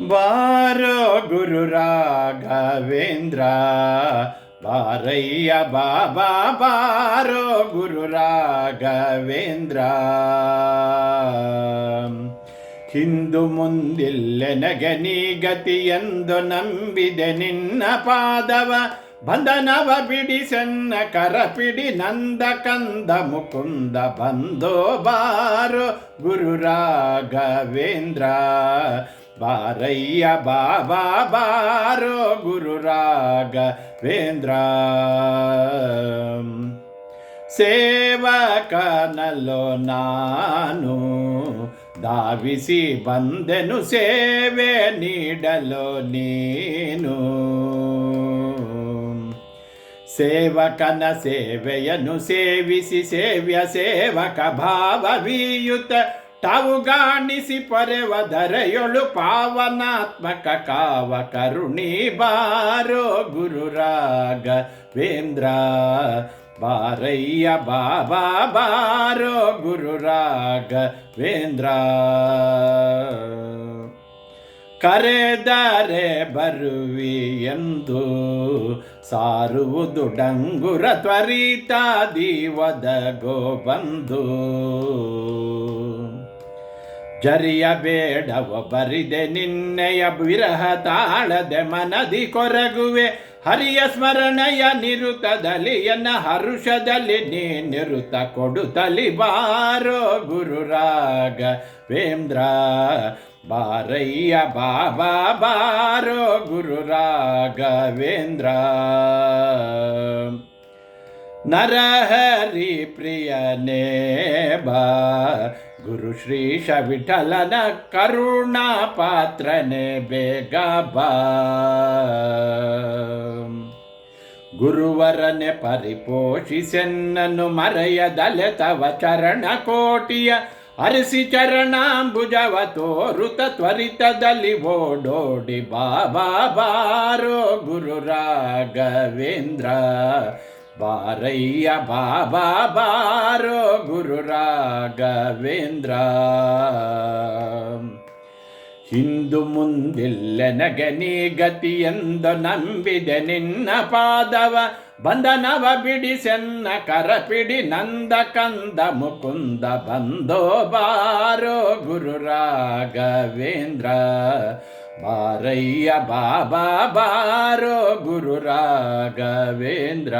ಬಾರೋ ಗುರು ರಾಘವೇಂದ್ರ, ಬಾರಯ್ಯ ಬಾಬಾ ಬಾರೋ ಗುರು ರಾಘವೇಂದ್ರ. ಹಿಂದು ಮುಂದಿಲ್ಲೆನಗೆ ನೀ ಗತಿಯೆಂದು ನಂಬಿದೆ ನಿನ್ನ ಪಾದವ, ಬಂಧನವ ಬಿಡಿಸೆನ್ನ ಕರಪಿಡಿ ನಂದ ಕಂದ ಮುಕುಂದ ಬಂದೋ ಬಾರೋ ಗುರು ರಾಘವೇಂದ್ರ. ಬಾರಯ್ಯ ಬಾಬಾ ಬಾರೋ ಗುರು ರಾಘವೇಂದ್ರ. ಸೇವಕನಲ್ಲೋ ನಾನು ಧಾವಿಸಿ ಬಂದೆನು, ಸೇವೆ ನೀಡಲು ನೀನು. ಸೇವಕನ ಸೇವೆಯನ್ನು ಸೇವಿಸಿ ಸೇವ್ಯ ಸೇವಕ ಭಾವವೀಯುತ ತಾವುಗಾಣಿಸಿ ಪೊರೆವ ಧರೆಯೊಳು ಪಾವನಾತ್ಮಕ ಕಾವ ಕರುಣಿ ಬಾರೋ ಗುರು ರಾಘವೇಂದ್ರ. ಬಾರಯ್ಯ ಬಾಬಾ ಬಾರೋ ಗುರು ರಾಘವೇಂದ್ರ. ಕರೆದರೆ ಬರುವಿ ಎಂದು ಸಾರುವುದು ಡಂಗುರ ತ್ವರಿತಾದಿ ಒದಗೋ ಬಂದು. ಜರಿಯಬೇಡವ ಬರಿದೆ ನಿನ್ನೆಯ ವಿರಹ ತಾಳದೆ ಮನದಿ ಕೊರಗುವೆ, ಹರಿಯ ಸ್ಮರಣೆಯ ನಿರುತದಲ್ಲಿ ಎನ್ನ ಹರುಷದಲ್ಲಿ ನೀ ನಿರುತ ಕೊಡುತ್ತಲಿ ಬಾರೋ ಗುರು ರಾಘವೇಂದ್ರ. ಬಾರಯ್ಯ ಬಾಬಾ ಬಾರೋ ಗುರು ರಾಘವೇಂದ್ರ. ನರಹರಿ ಪ್ರಿಯನೇ ಬಾ ಗುರು ಶ್ರೀಶ ವಿಠಲನ ಕರುಣಾ ಪಾತ್ರನೇ ಬೇಗ ಬಾ. ಗುರುವರನೆ ಪರಿಪೋಷಿಸೆನ್ನನು ಮರೆಯದಲೆ ತವ ಚರಣ ಕೋಟಿಯ, ಅರಸಿ ಚರಣಾಂಬುಜವ ತೋರುತ ತ್ವರಿತದಲ್ಲಿ ಓಡೋಡಿ ಬಾಬಾ ಬಾರೋ ಗುರು ರಾಘವೇಂದ್ರ. ಬಾರಯ್ಯ ಬಾಬಾ ಬಾರೋ ಗುರು ರಾಘವೇಂದ್ರ. ಹಿಂದು ಮುಂದಿಲ್ಲೆನಗೆ ನೀ ಗತಿಯೆಂದು ನಂಬಿದೆ ನಿನ್ನ ಪಾದವ, ಬಂಧನವ ಬಿಡಿಸೆನ್ನ ಕರಪಿಡಿ ನಂದ ಕಂದ ಮುಕುಂದ ಬಂದೋ ಬಾರೋ ಗುರು ರಾಘವೇಂದ್ರ. ಬಾರಯ್ಯ ಬಾಬಾ ಬಾರೋ ಗುರು ರಾಘವೇಂದ್ರ.